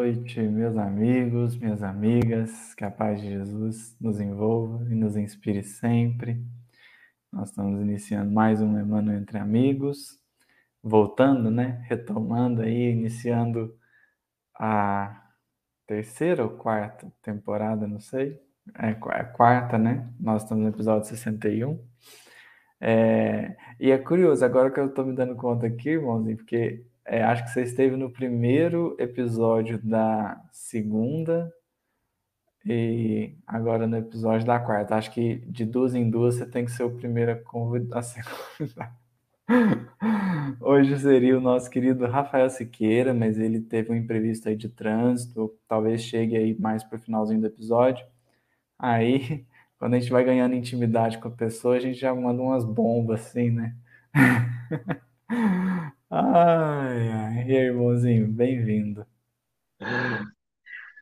noite, meus amigos, minhas amigas. Que a paz de Jesus nos envolva e nos inspire sempre. Nós estamos iniciando mais um Emmanuel Entre Amigos, voltando, né? Retomando aí, iniciando a terceira ou quarta temporada, não sei. É a quarta, né? Nós estamos no episódio 61. E é curioso, agora que eu estou me dando conta aqui, irmãozinho, porque acho que você esteve no primeiro episódio da segunda e agora no episódio da quarta. Acho que de duas em duas você tem que ser o primeiro a convidar. Hoje seria o nosso querido Rafael Siqueira, mas ele teve um imprevisto aí de trânsito, talvez chegue aí mais para o finalzinho do episódio. Aí, quando a gente vai ganhando intimidade com a pessoa, a gente já manda umas bombas assim, né? Ai, ai. E aí, irmãozinho, bem-vindo.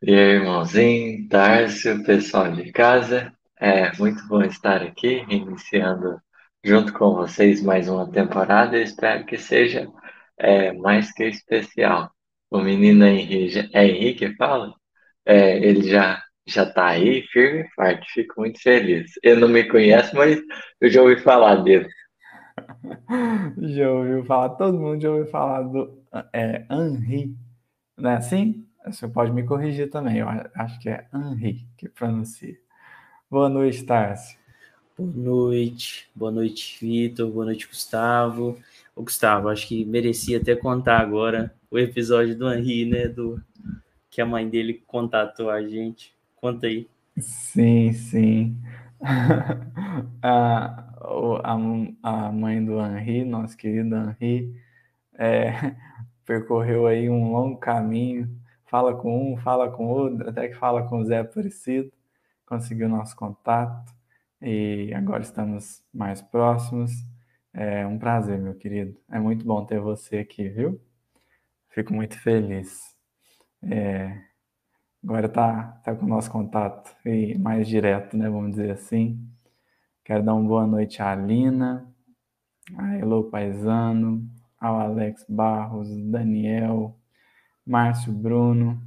E aí, irmãozinho, Tárcio, pessoal de casa, é muito bom estar aqui, iniciando junto com vocês mais uma temporada. Eu espero que seja mais que especial. O menino Henrique fala, ele já está aí, firme e forte, fico muito feliz. Ele não me conhece, mas eu já ouvi falar dele. Já ouviu falar, todo mundo já ouviu falar do Henri, não é assim? Você pode me corrigir também, eu acho que é Henri que pronuncia. Boa noite, Tarso. Boa noite, Vitor, boa noite, Gustavo. Ô, Gustavo, acho que merecia até contar agora o episódio do Henri, né, que a mãe dele contatou a gente. Conta aí. Sim, sim. A mãe do Henri, nosso querido Henri, é, percorreu aí um longo caminho, fala com um, fala com outro, até que fala com o Zé Aparecido, conseguiu nosso contato e agora estamos mais próximos. É um prazer, meu querido. É muito bom ter você aqui, viu? Fico muito feliz. Agora tá com o nosso contato e mais direto, né? Vamos dizer assim. Quero dar uma boa noite à Alina, a Elo Paisano, ao Alex Barros, Daniel, Márcio Bruno,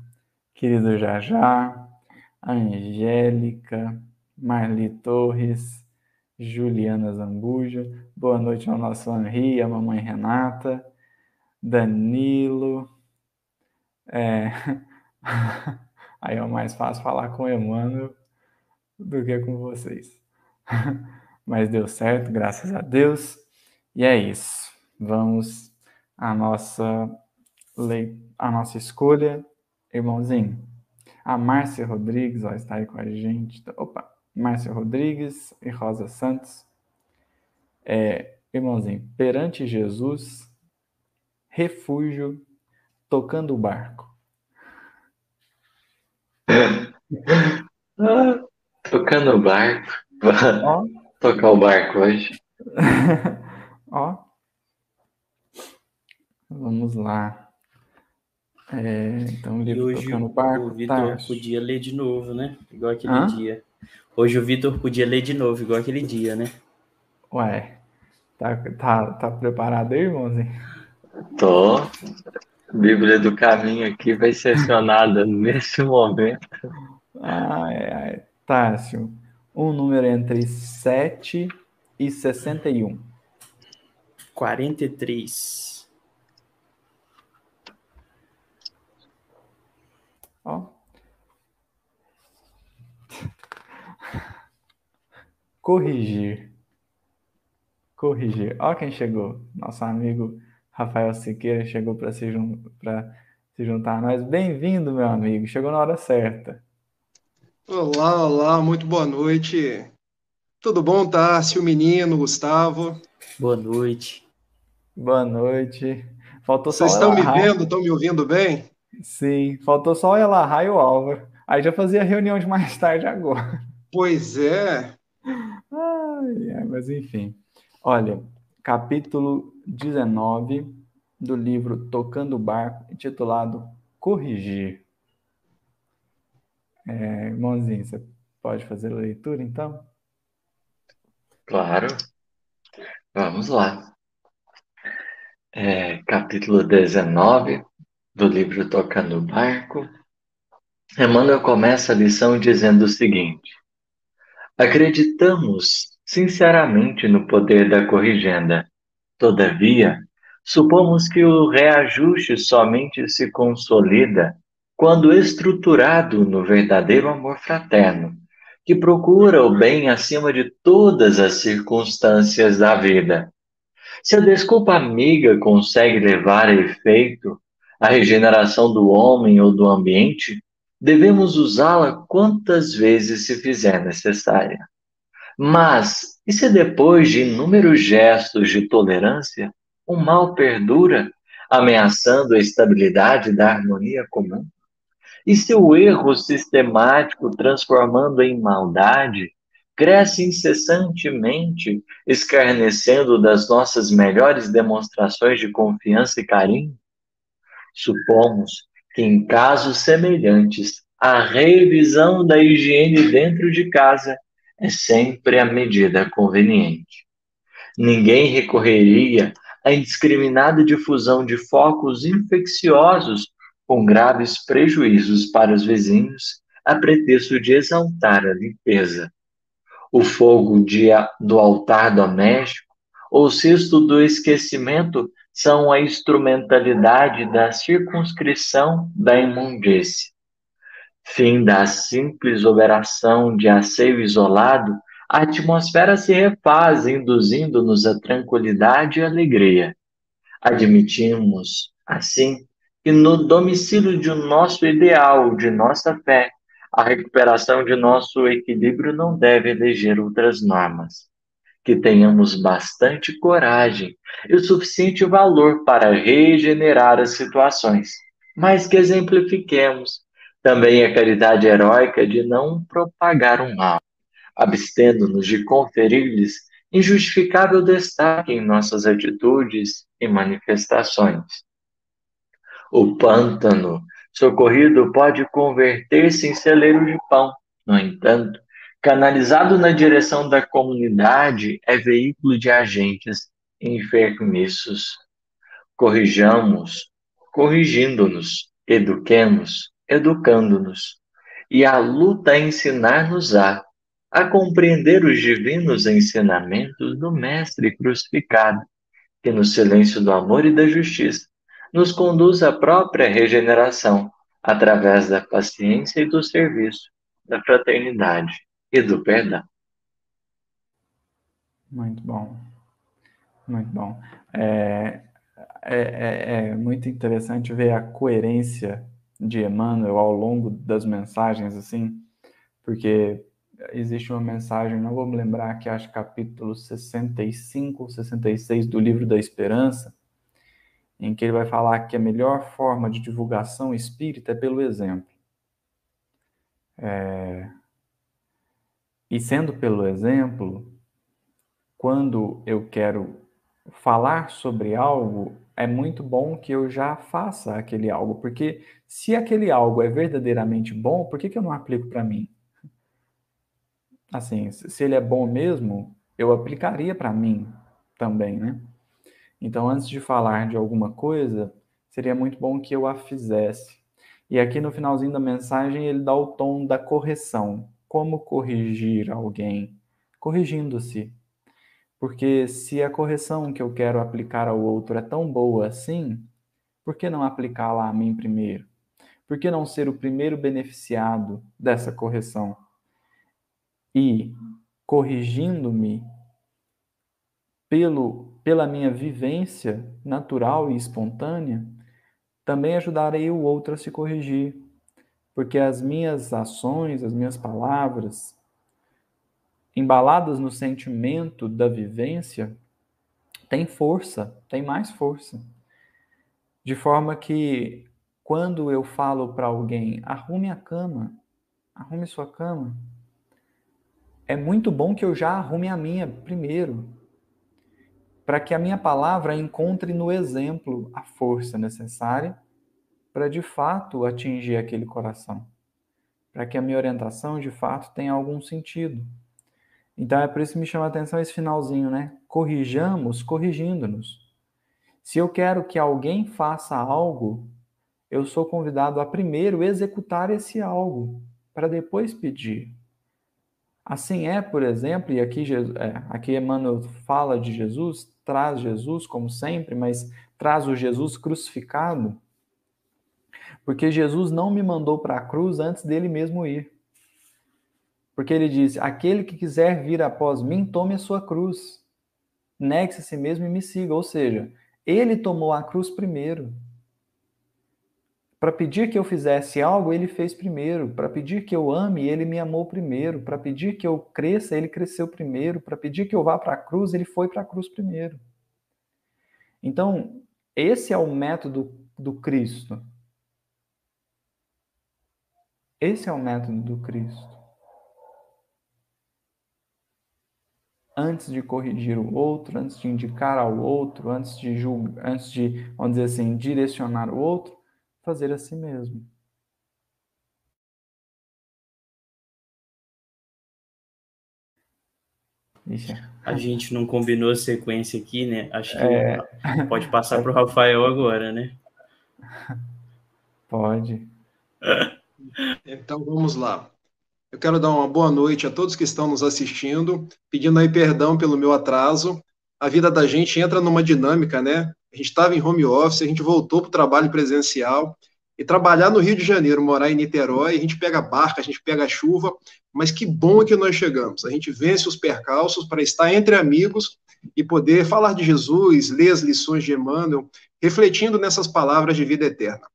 querido Jajá, a Angélica, Marli Torres, Juliana Zambuja. Boa noite ao nosso Henri, a mamãe Renata, Danilo. É... Aí é mais fácil falar com o Emmanuel do que com vocês. Mas deu certo, graças a Deus. E é isso. Vamos à nossa escolha, irmãozinho. A Márcia Rodrigues, ó, está aí com a gente. Opa, Márcia Rodrigues e Rosa Santos. Irmãozinho, perante Jesus, refúgio, tocando o barco. Ah, tocando o barco, Ó, tocar o barco hoje. ó, vamos lá. Então, o E livro Tocando hoje o o Barco, Vitor Tarso. podia ler de novo, né? Igual aquele Hã? dia. Hoje o Vitor podia ler de novo, igual aquele dia, né? Ué, tá preparado aí, irmãozinho? Tô. Bíblia do Caminho aqui vai ser acionada nesse momento. Ai, ai. Tássio, um número entre 7 e 61. 43. Ó, corrigir. Corrigir. Ó quem chegou. Nosso amigo Rafael Siqueira chegou para se juntar a nós. Bem-vindo, meu amigo. Chegou na hora certa. Olá, olá, muito boa noite. Tudo bom, Tássio, menino, Gustavo? Boa noite. Boa noite. Faltou só Vocês o estão me Elahá. vendo, estão me ouvindo bem? Sim, faltou só o Elahá e o Álvaro. Aí já fazia reunião de mais tarde agora. Pois é. Ai, ai, mas enfim. Olha, capítulo 19 do livro Tocando o Barco, intitulado Corrigir. Irmãozinho, você pode fazer a leitura então? Claro, vamos lá. Capítulo 19 do livro Tocando o Barco. Emmanuel começa a lição dizendo o seguinte: acreditamos sinceramente no poder da corrigenda. Todavia, supomos que o reajuste somente se consolida quando estruturado no verdadeiro amor fraterno, que procura o bem acima de todas as circunstâncias da vida. Se a desculpa amiga consegue levar a efeito a regeneração do homem ou do ambiente, devemos usá-la quantas vezes se fizer necessária. Mas, e se depois de inúmeros gestos de tolerância, o mal perdura, ameaçando a estabilidade da harmonia comum? E se o erro sistemático, transformando em maldade, cresce incessantemente, escarnecendo das nossas melhores demonstrações de confiança e carinho? Supomos que, em casos semelhantes, a revisão da higiene dentro de casa é sempre a medida conveniente. Ninguém recorreria à indiscriminada difusão de focos infecciosos com graves prejuízos para os vizinhos, a pretexto de exaltar a limpeza. O fogo do altar doméstico ou cesto do esquecimento são a instrumentalidade da circunscrição da imundície. Fim da simples operação de asseio isolado, a atmosfera se refaz, induzindo-nos a tranquilidade e alegria. Admitimos, assim, que no domicílio de nosso ideal, de nossa fé, a recuperação de nosso equilíbrio não deve eleger outras normas. Que tenhamos bastante coragem e o suficiente valor para regenerar as situações, mas que exemplifiquemos também a caridade heróica de não propagar o mal, abstendo-nos de conferir-lhes injustificável destaque em nossas atitudes e manifestações. O pântano socorrido pode converter-se em celeiro de pão. No entanto, canalizado na direção da comunidade, é veículo de agentes enfermiços. Corrijamos, corrigindo-nos, eduquemos, educando-nos. E a luta a ensinar-nos-á a compreender os divinos ensinamentos do Mestre crucificado, que no silêncio do amor e da justiça nos conduz à própria regeneração, através da paciência e do serviço, da fraternidade e do perdão. Muito bom, muito bom. É muito interessante ver a coerência de Emmanuel ao longo das mensagens, assim, porque existe uma mensagem, não vou me lembrar, que acho capítulo 65, 66 do Livro da Esperança, em que ele vai falar que a melhor forma de divulgação espírita é pelo exemplo. E sendo pelo exemplo, quando eu quero falar sobre algo, é muito bom que eu já faça aquele algo, porque se aquele algo é verdadeiramente bom, por que eu não aplico para mim? Assim, se ele é bom mesmo, eu aplicaria para mim também, né? Então, antes de falar de alguma coisa, seria muito bom que eu a fizesse. E aqui no finalzinho da mensagem, ele dá o tom da correção. Como corrigir alguém? Corrigindo-se. Porque se a correção que eu quero aplicar ao outro é tão boa assim, por que não aplicá-la a mim primeiro? Por que não ser o primeiro beneficiado dessa correção? E, corrigindo-me pela minha vivência natural e espontânea, também ajudarei o outro a se corrigir, porque as minhas ações, as minhas palavras, embaladas no sentimento da vivência, têm força, têm mais força. De forma que, quando eu falo para alguém, arrume a cama, arrume sua cama, é muito bom que eu já arrume a minha primeiro, para que a minha palavra encontre no exemplo a força necessária para de fato atingir aquele coração, para que a minha orientação de fato tenha algum sentido. Então é por isso que me chama a atenção esse finalzinho, né? Corrijamos corrigindo-nos. Se eu quero que alguém faça algo, eu sou convidado a primeiro executar esse algo, para depois pedir. Assim é, por exemplo, e aqui Emmanuel fala de Jesus, traz Jesus como sempre, mas traz o Jesus crucificado, porque Jesus não me mandou para a cruz antes dele mesmo ir. Porque ele diz, aquele que quiser vir após mim, tome a sua cruz, negue-se a si mesmo e me siga. Ou seja, ele tomou a cruz primeiro. Para pedir que eu fizesse algo, ele fez primeiro. Para pedir que eu ame, ele me amou primeiro. Para pedir que eu cresça, ele cresceu primeiro. Para pedir que eu vá para a cruz, ele foi para a cruz primeiro. Então, esse é o método do Cristo. Esse é o método do Cristo. Antes de corrigir o outro, antes de indicar ao outro, antes de julgar, antes de, vamos dizer assim, direcionar o outro, fazer a si mesmo. A gente não combinou a sequência aqui, né? Acho que pode passar para o Rafael agora, né? Pode. Então vamos lá. Eu quero dar uma boa noite a todos que estão nos assistindo, pedindo aí perdão pelo meu atraso. A vida da gente entra numa dinâmica, né? A gente estava em home office, a gente voltou para o trabalho presencial, e trabalhar no Rio de Janeiro, morar em Niterói, a gente pega barca, a gente pega chuva, mas que bom que nós chegamos. A gente vence os percalços para estar entre amigos e poder falar de Jesus, ler as lições de Emmanuel, refletindo nessas palavras de vida eterna.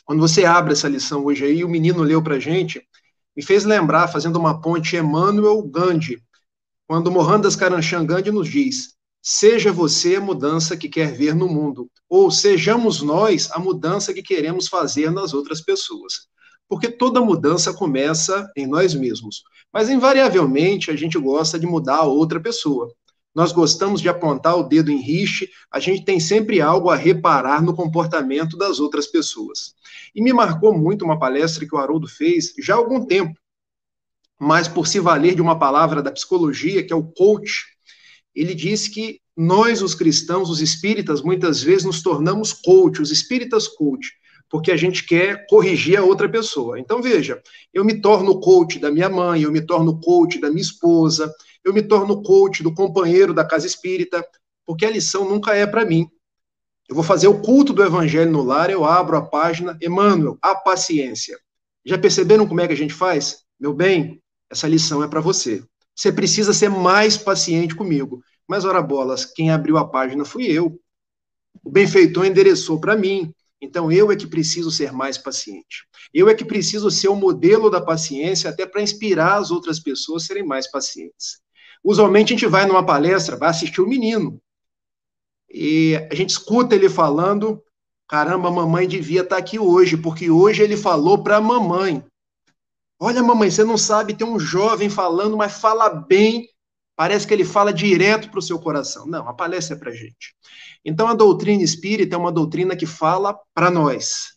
Quando você abre essa lição hoje aí, o menino leu para a gente, me fez lembrar, fazendo uma ponte, Emmanuel Gandhi, quando Mohandas Karamchand Gandhi nos diz, seja você a mudança que quer ver no mundo, ou sejamos nós a mudança que queremos fazer nas outras pessoas. Porque toda mudança começa em nós mesmos, mas invariavelmente a gente gosta de mudar a outra pessoa. Nós gostamos de apontar o dedo em rixe, a gente tem sempre algo a reparar no comportamento das outras pessoas. E me marcou muito uma palestra que o Haroldo fez já há algum tempo, mas por se valer de uma palavra da psicologia, que é o coach, ele disse que nós, os cristãos, os espíritas, muitas vezes nos tornamos coach, os espíritas coach, porque a gente quer corrigir a outra pessoa. Então, veja, eu me torno coach da minha mãe, eu me torno coach da minha esposa, eu me torno coach do companheiro da casa espírita, porque a lição nunca é para mim. Eu vou fazer o culto do evangelho no lar, eu abro a página, Emmanuel, a paciência. Já perceberam como é que a gente faz? Meu bem, essa lição é para você. Você precisa ser mais paciente comigo. Mas, ora bolas, quem abriu a página fui eu. O benfeitor endereçou para mim. Então, eu é que preciso ser mais paciente. Eu é que preciso ser o modelo da paciência até para inspirar as outras pessoas a serem mais pacientes. Usualmente, a gente vai numa palestra, vai assistir o menino. E a gente escuta ele falando, caramba, a mamãe devia estar aqui hoje, porque hoje ele falou para a mamãe. Olha, mamãe, você não sabe, tem um jovem falando, mas fala bem, parece que ele fala direto para o seu coração. Não, a palestra é para a gente. Então, a doutrina espírita é uma doutrina que fala para nós.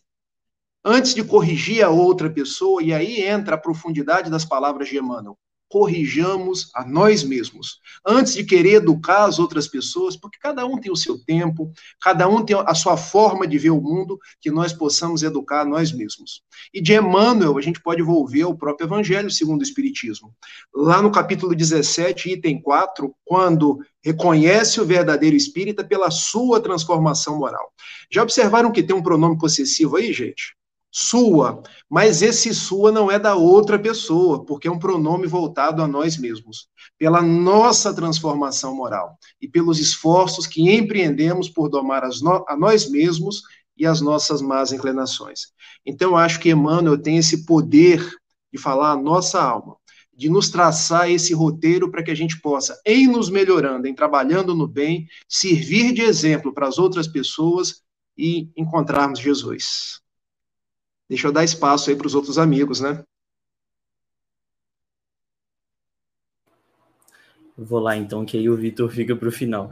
Antes de corrigir a outra pessoa, e aí entra a profundidade das palavras de Emmanuel, corrijamos a nós mesmos. Antes de querer educar as outras pessoas, porque cada um tem o seu tempo, cada um tem a sua forma de ver o mundo, que nós possamos educar a nós mesmos. E de Emmanuel, a gente pode volver ao próprio Evangelho segundo o Espiritismo. Lá no capítulo 17, item 4, quando reconhece o verdadeiro espírita pela sua transformação moral. Já observaram que tem um pronome possessivo aí, gente? Sua, mas esse sua não é da outra pessoa, porque é um pronome voltado a nós mesmos, pela nossa transformação moral e pelos esforços que empreendemos por domar a nós mesmos e as nossas más inclinações. Então, eu acho que Emmanuel tem esse poder de falar a nossa alma, de nos traçar esse roteiro para que a gente possa, em nos melhorando, em trabalhando no bem, servir de exemplo para as outras pessoas e encontrarmos Jesus. Deixa eu dar espaço aí para os outros amigos, né? Vou lá, então, que aí o Vitor fica para o final.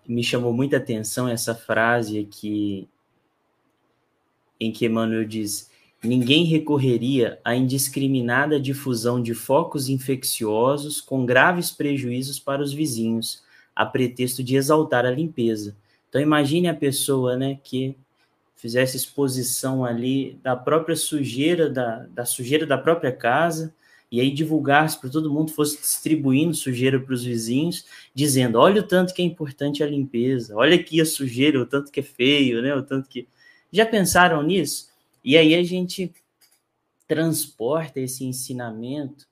Me chamou muita atenção essa frase aqui, em que Emmanuel diz: ninguém recorreria à indiscriminada difusão de focos infecciosos com graves prejuízos para os vizinhos, a pretexto de exaltar a limpeza. Então, imagine a pessoa, né, que fizesse exposição ali da própria sujeira, da sujeira da própria casa, e aí divulgasse para todo mundo, fosse distribuindo sujeira para os vizinhos, dizendo, olha o tanto que é importante a limpeza, olha aqui a sujeira, o tanto que é feio, né? O tanto que... Já pensaram nisso? E aí a gente transporta esse ensinamento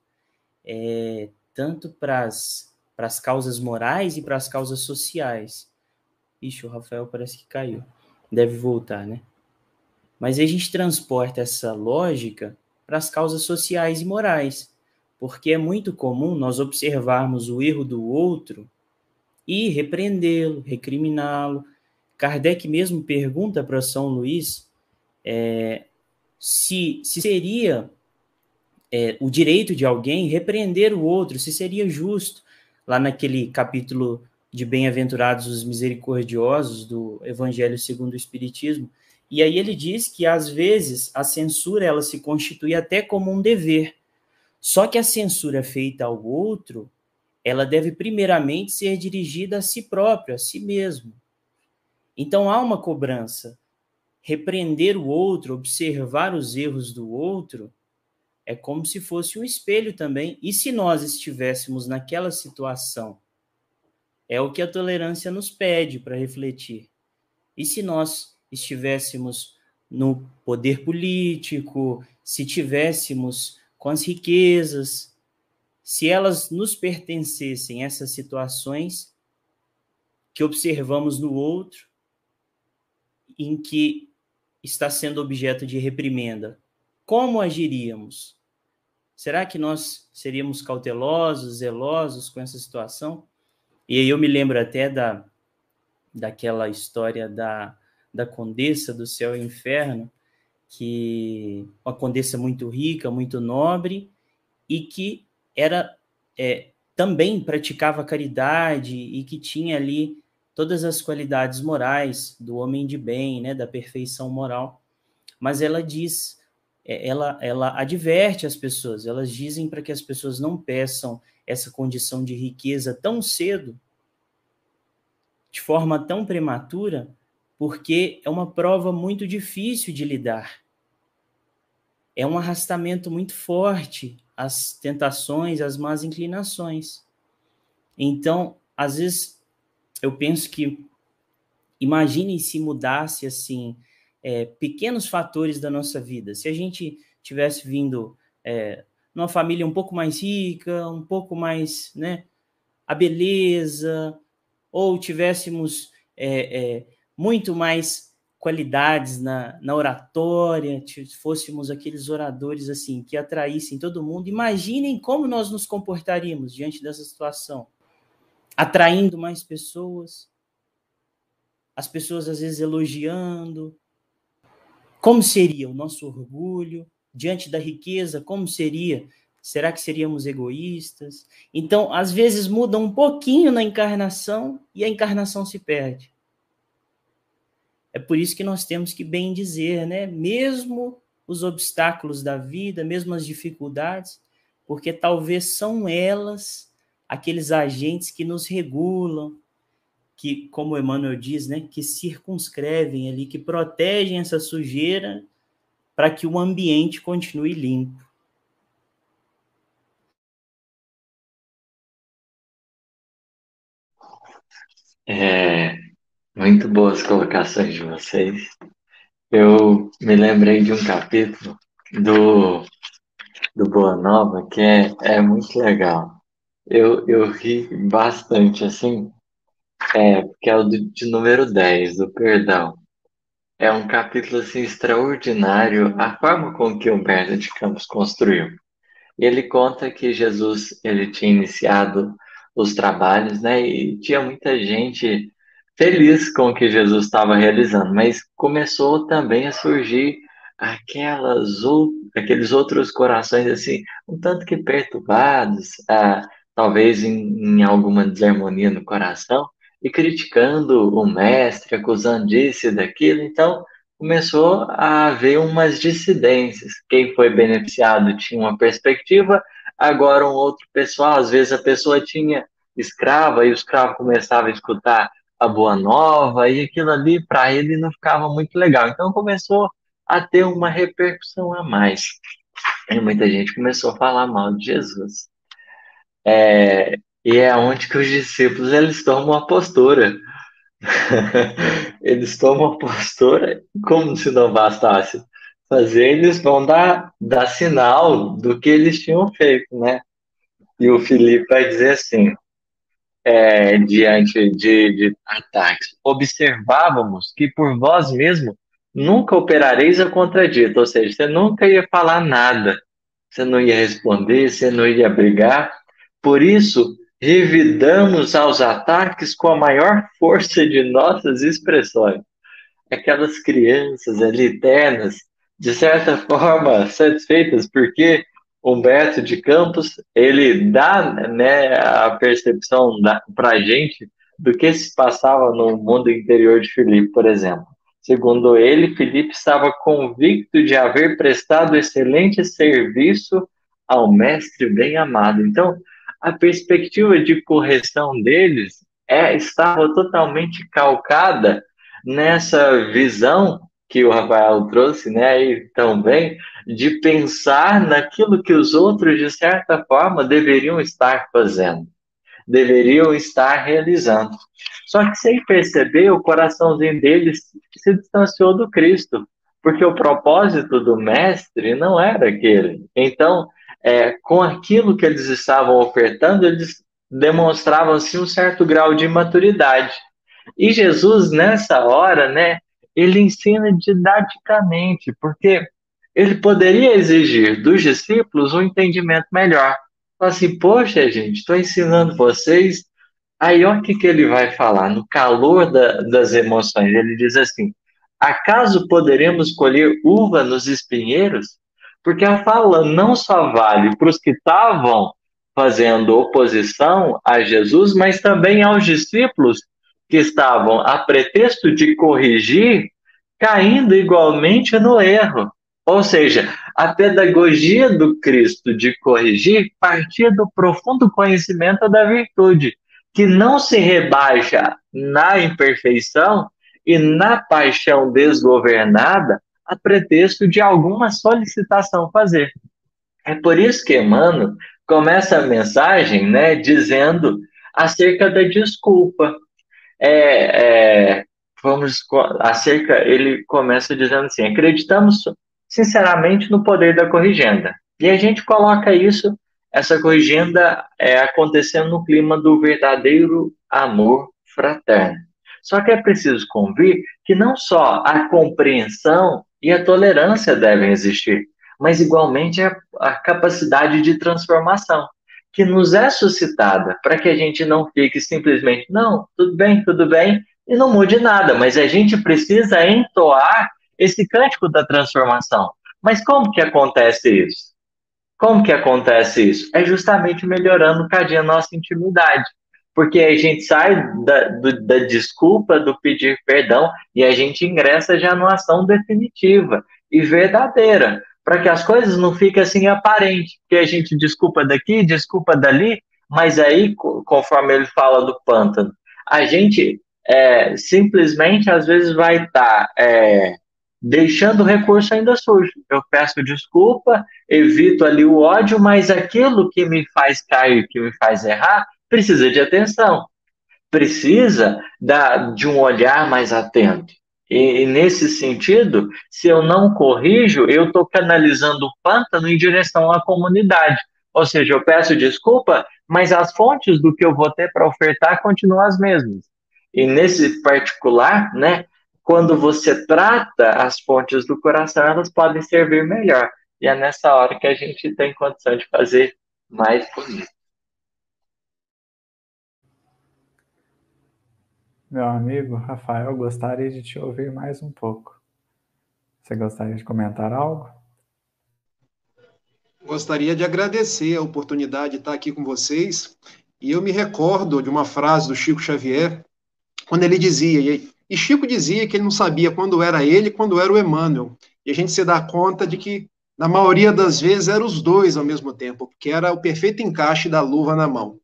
tanto para as causas morais e para as causas sociais. Ixi, o Rafael parece que caiu. Deve voltar, né? Mas a gente transporta essa lógica para as causas sociais e morais, porque é muito comum nós observarmos o erro do outro e repreendê-lo, recriminá-lo. Kardec mesmo pergunta para São Luís se seria o direito de alguém repreender o outro, se seria justo, lá naquele capítulo de Bem-aventurados os misericordiosos do Evangelho segundo o Espiritismo. E aí ele diz que, às vezes, a censura ela se constitui até como um dever. Só que a censura feita ao outro, ela deve primeiramente ser dirigida a si próprio, a si mesmo. Então há uma cobrança. Repreender o outro, observar os erros do outro, é como se fosse um espelho também. E se nós estivéssemos naquela situação? É o que a tolerância nos pede para refletir. E se nós estivéssemos no poder político, se tivéssemos com as riquezas, se elas nos pertencessem, essas situações que observamos no outro, em que está sendo objeto de reprimenda, como agiríamos? Será que nós seríamos cautelosos, zelosos com essa situação? E aí eu me lembro até daquela história da Condessa do Céu e Inferno, que uma condessa muito rica, muito nobre, e que era também praticava caridade e que tinha ali todas as qualidades morais do homem de bem, né, da perfeição moral. Mas ela diz, ela adverte as pessoas, elas dizem para que as pessoas não peçam essa condição de riqueza tão cedo, de forma tão prematura, porque é uma prova muito difícil de lidar. É um arrastamento muito forte às tentações, às más inclinações. Então, às vezes, eu penso que, imaginem se mudasse, assim, pequenos fatores da nossa vida. Se a gente tivesse vindo numa família um pouco mais rica, um pouco mais, né, a beleza, ou tivéssemos muito mais qualidades na oratória, fôssemos aqueles oradores assim que atraíssem todo mundo. Imaginem como nós nos comportaríamos diante dessa situação, atraindo mais pessoas, as pessoas às vezes elogiando. Como seria o nosso orgulho diante da riqueza? Como seria? Será que seríamos egoístas? Então, às vezes muda um pouquinho na encarnação e a encarnação se perde. É por isso que nós temos que bem dizer, né? Mesmo os obstáculos da vida, mesmo as dificuldades, porque talvez são elas aqueles agentes que nos regulam, que, como Emmanuel diz, né, que circunscrevem ali, que protegem essa sujeira para que o ambiente continue limpo. Muito boas colocações de vocês. Eu me lembrei de um capítulo do Boa Nova que é muito legal. Eu ri bastante, assim, que é o de número 10 do perdão. É um capítulo, assim, extraordinário, a forma com que Humberto de Campos construiu. E ele conta que Jesus ele tinha iniciado os trabalhos, né? E tinha muita gente feliz com o que Jesus estava realizando, mas começou também a surgir aqueles outros corações assim, um tanto que perturbados, talvez em alguma desarmonia no coração, e criticando o mestre, acusando disso e daquilo. Então começou a haver umas dissidências. Quem foi beneficiado tinha uma perspectiva, agora um outro pessoal, às vezes a pessoa tinha escrava e o escravo começava a escutar a boa nova, e aquilo ali para ele não ficava muito legal. Então começou a ter uma repercussão a mais. E muita gente começou a falar mal de Jesus. E é onde que os discípulos eles tomam a postura. Eles tomam a postura como se não bastasse fazer, eles vão dar sinal do que eles tinham feito, né? E o Filipe vai dizer assim, diante de ataques, observávamos que por vós mesmo nunca operareis a contradito, ou seja, você nunca ia falar nada, você não ia responder, você não ia brigar, por isso revidamos aos ataques com a maior força de nossas expressões. Aquelas crianças ali ternas, de certa forma satisfeitas, porque Humberto de Campos ele dá, né, a percepção para a gente do que se passava no mundo interior de Filipe, por exemplo. Segundo ele, Filipe estava convicto de haver prestado excelente serviço ao mestre bem-amado. Então, a perspectiva de correção deles estava totalmente calcada nessa visão que o Rafael trouxe, né, aí também, de pensar naquilo que os outros, de certa forma, deveriam estar fazendo, deveriam estar realizando. Só que sem perceber, o coraçãozinho deles se distanciou do Cristo, porque o propósito do mestre não era aquele. Então, com aquilo que eles estavam ofertando, eles demonstravam assim, um certo grau de imaturidade. E Jesus, nessa hora, né, ele ensina didaticamente, porque ele poderia exigir dos discípulos um entendimento melhor. Fala assim, poxa, gente, estou ensinando vocês. Aí, olha o que ele vai falar, no calor das emoções. Ele diz assim, acaso poderemos colher uva nos espinheiros? Porque a fala não só vale para os que estavam fazendo oposição a Jesus, mas também aos discípulos que estavam, a pretexto de corrigir, caindo igualmente no erro. Ou seja, a pedagogia do Cristo de corrigir partia do profundo conhecimento da virtude, que não se rebaixa na imperfeição e na paixão desgovernada a pretexto de alguma solicitação fazer. É por isso que Emmanuel começa a mensagem, né, dizendo acerca da desculpa. É, é, ele começa dizendo assim, acreditamos sinceramente no poder da corrigenda. E a gente coloca isso, essa corrigenda acontecendo no clima do verdadeiro amor fraterno. Só que é preciso convir que não só a compreensão e a tolerância devem existir, mas igualmente a capacidade de transformação que nos é suscitada para que a gente não fique simplesmente, não, tudo bem, e não mude nada, mas a gente precisa entoar esse cântico da transformação. Mas como que acontece isso? Como que acontece isso? É justamente melhorando cada dia a nossa intimidade. Porque a gente sai da desculpa, do pedir perdão, e a gente ingressa já numa ação definitiva e verdadeira, para que as coisas não fiquem assim aparentes, porque a gente desculpa daqui, desculpa dali, mas aí, conforme ele fala do pântano, a gente simplesmente às vezes vai estar deixando o recurso ainda sujo. Eu peço desculpa, evito ali o ódio, mas aquilo que me faz cair, que me faz errar, precisa de atenção, precisa de um olhar mais atento. E nesse sentido, se eu não corrijo, eu estou canalizando o pântano em direção à comunidade. Ou seja, eu peço desculpa, mas as fontes do que eu vou ter para ofertar continuam as mesmas. E nesse particular, né, quando você trata as fontes do coração, elas podem servir melhor. E é nessa hora que a gente tem condição de fazer mais bonito. Meu amigo Rafael, gostaria de te ouvir mais um pouco. Você gostaria de comentar algo? Gostaria de agradecer a oportunidade de estar aqui com vocês. E eu me recordo de uma frase do Chico Xavier, quando ele dizia, e Chico dizia que ele não sabia quando era ele e quando era o Emmanuel. E a gente se dá conta de que, na maioria das vezes, eram os dois ao mesmo tempo, porque era o perfeito encaixe da luva na mão.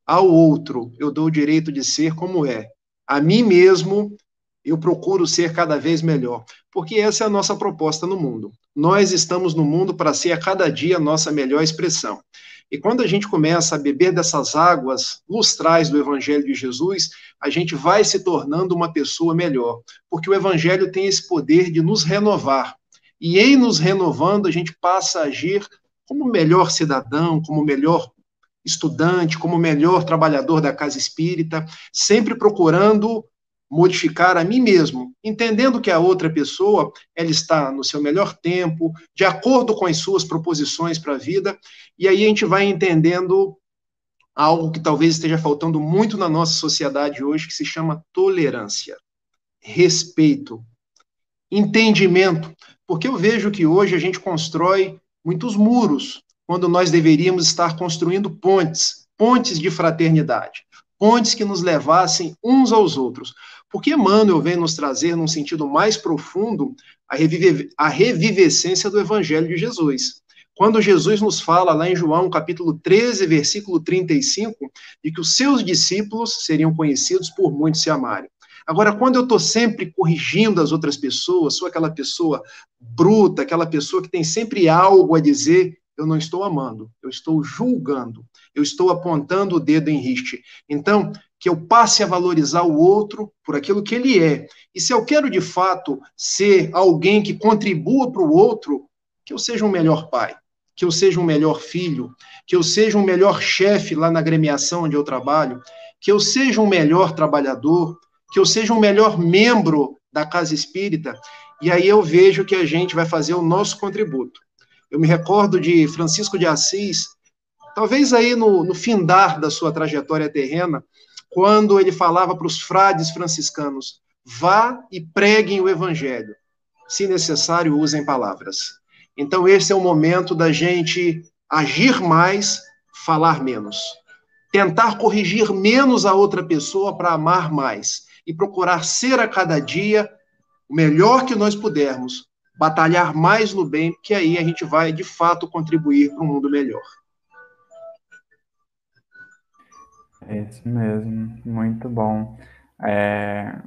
Ao outro, eu dou o direito de ser como é. A mim mesmo, eu procuro ser cada vez melhor, porque essa é a nossa proposta no mundo. Nós estamos no mundo para ser a cada dia a nossa melhor expressão. E quando a gente começa a beber dessas águas lustrais do Evangelho de Jesus, a gente vai se tornando uma pessoa melhor, porque o Evangelho tem esse poder de nos renovar. E em nos renovando, a gente passa a agir como melhor cidadão, como melhor estudante, como melhor trabalhador da casa espírita, sempre procurando modificar a mim mesmo, entendendo que a outra pessoa, ela está no seu melhor tempo, de acordo com as suas proposições para a vida, e aí a gente vai entendendo algo que talvez esteja faltando muito na nossa sociedade hoje, que se chama tolerância, respeito, entendimento, porque eu vejo que hoje a gente constrói muitos muros, quando nós deveríamos estar construindo pontes, pontes de fraternidade, pontes que nos levassem uns aos outros. Porque Emmanuel vem nos trazer, num sentido mais profundo, a revivescência do Evangelho de Jesus. Quando Jesus nos fala lá em João, capítulo 13, versículo 35, de que os seus discípulos seriam conhecidos por muitos se amarem. Agora, quando eu estou sempre corrigindo as outras pessoas, sou aquela pessoa bruta, aquela pessoa que tem sempre algo a dizer, eu não estou amando, eu estou julgando, eu estou apontando o dedo em riste. Então, que eu passe a valorizar o outro por aquilo que ele é. E se eu quero, de fato, ser alguém que contribua para o outro, que eu seja um melhor pai, que eu seja um melhor filho, que eu seja um melhor chefe lá na agremiação onde eu trabalho, que eu seja um melhor trabalhador, que eu seja um melhor membro da casa espírita, e aí eu vejo que a gente vai fazer o nosso contributo. Eu me recordo de Francisco de Assis, talvez aí no findar da sua trajetória terrena, quando ele falava para os frades franciscanos, vá e preguem o evangelho, se necessário usem palavras. Então esse é o momento da gente agir mais, falar menos. Tentar corrigir menos a outra pessoa para amar mais e procurar ser a cada dia o melhor que nós pudermos, batalhar mais no bem, porque aí a gente vai, de fato, contribuir para um mundo melhor. É isso mesmo, muito bom.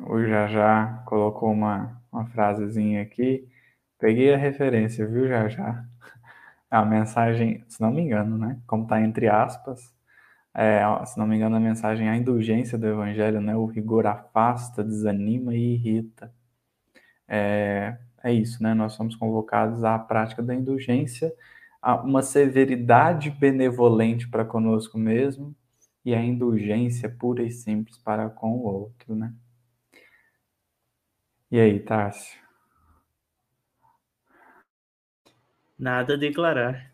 O Jajá colocou uma frasezinha aqui, peguei a referência, viu, Jajá? A mensagem, se não me engano, né? Como está entre aspas, se não me engano, a mensagem é a indulgência do Evangelho, né? O rigor afasta, desanima e irrita. É isso, né? Nós somos convocados à prática da indulgência, a uma severidade benevolente para conosco mesmo e a indulgência pura e simples para com o outro, né? E aí, Tássio? Nada a declarar.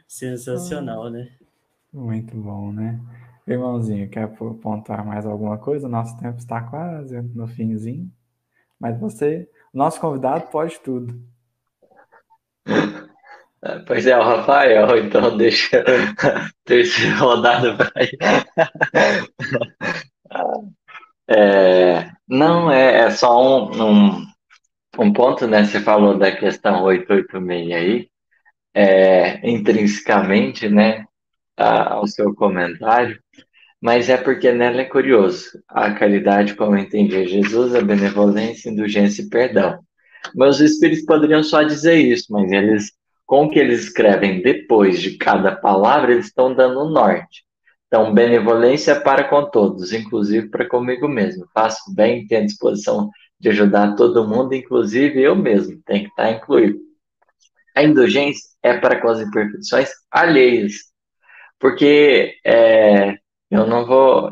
Sensacional, né? Muito bom, né? Irmãozinho, quer apontar mais alguma coisa? Nosso tempo está quase no finzinho. Mas nosso convidado, pode tudo. Pois é, o Rafael, então deixa a terceira rodada para ele. Não, é só um ponto, né? Você falou da questão 886 aí, intrinsecamente, né, ao seu comentário, mas é porque nela é curioso. A caridade, como entendia Jesus, a benevolência, indulgência e perdão. Mas os espíritos poderiam só dizer isso, mas eles, com o que eles escrevem depois de cada palavra, eles estão dando um norte. Então, benevolência para com todos, inclusive para comigo mesmo. Faço bem, tenho a disposição de ajudar todo mundo, inclusive eu mesmo, tem que estar incluído. A indulgência é para com as imperfeições alheias, porque eu não vou,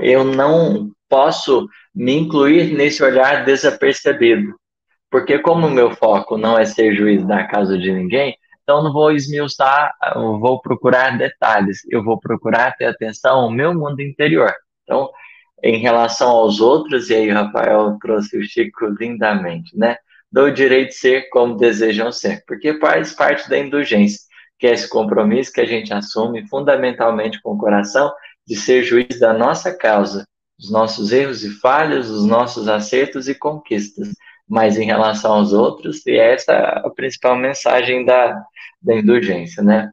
eu não posso me incluir nesse olhar desapercebido. Porque como o meu foco não é ser juiz da casa de ninguém, então eu não vou esmiuçar, eu vou procurar detalhes, eu vou procurar ter atenção ao meu mundo interior. Então, em relação aos outros, e aí o Rafael trouxe o Chico lindamente, né? Dou o direito de ser como desejam ser, porque faz parte da indulgência, que é esse compromisso que a gente assume fundamentalmente com o coração de ser juiz da nossa causa, dos nossos erros e falhas, dos nossos acertos e conquistas. Mas em relação aos outros, e essa é a principal mensagem da indulgência, né?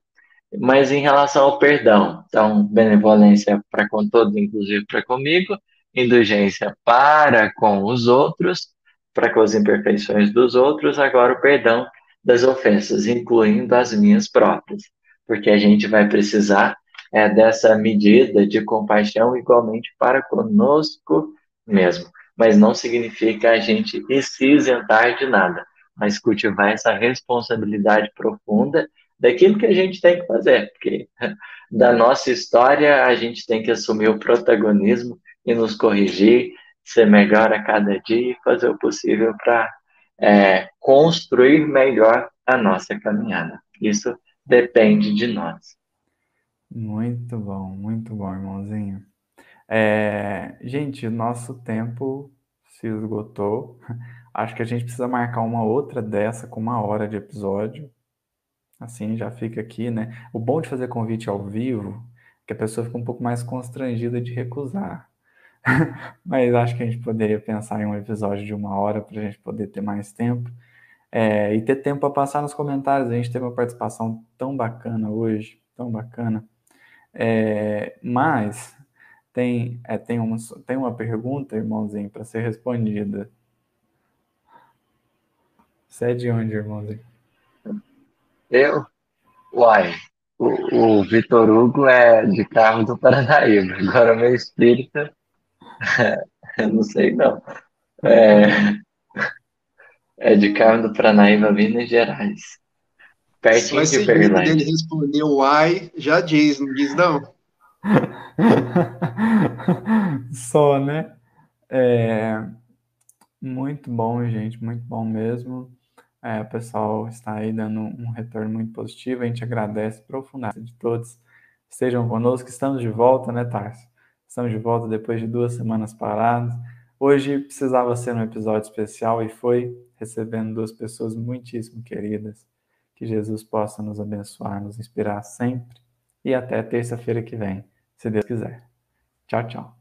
Mas em relação ao perdão, então, benevolência para com todos, inclusive para comigo, indulgência para com os outros, para com as imperfeições dos outros, agora o perdão das ofensas, incluindo as minhas próprias, porque a gente vai precisar dessa medida de compaixão igualmente para conosco mesmo. Mas não significa a gente se isentar de nada, mas cultivar essa responsabilidade profunda daquilo que a gente tem que fazer, porque da nossa história a gente tem que assumir o protagonismo e nos corrigir, ser melhor a cada dia e fazer o possível para construir melhor a nossa caminhada. Isso depende de nós. Muito bom, irmãozinho. Gente, o nosso tempo se esgotou. Acho que a gente precisa marcar uma outra dessa com 1 hora de episódio. Assim já fica aqui, né? O bom de fazer convite ao vivo é que a pessoa fica um pouco mais constrangida de recusar. Mas acho que a gente poderia pensar em um episódio de 1 hora para a gente poder ter mais tempo. E ter tempo para passar nos comentários. A gente teve uma participação tão bacana hoje, tão bacana. Mas tem uma pergunta, irmãozinho, para ser respondida. Você é de onde, irmãozinho? Eu? Uai, o Vitor Hugo é de Carmo do Paranaíba. Agora, meu espírito, eu não sei não. É de Carmo do Paranaíba, Minas Gerais. Só Pertinho de esse jeito dele Berlândia. responder o uai já diz, não diz não? Só, né? Muito bom, gente, muito bom mesmo. O pessoal está aí dando um retorno muito positivo. A gente agradece profundamente de todos. Estejam conosco. Estamos de volta, né, Tarso? Estamos de volta depois de 2 semanas paradas. Hoje precisava ser um episódio especial e foi, recebendo 2 pessoas muitíssimo queridas. Que Jesus possa nos abençoar, nos inspirar sempre. E até terça-feira que vem, se Deus quiser. Tchau, tchau.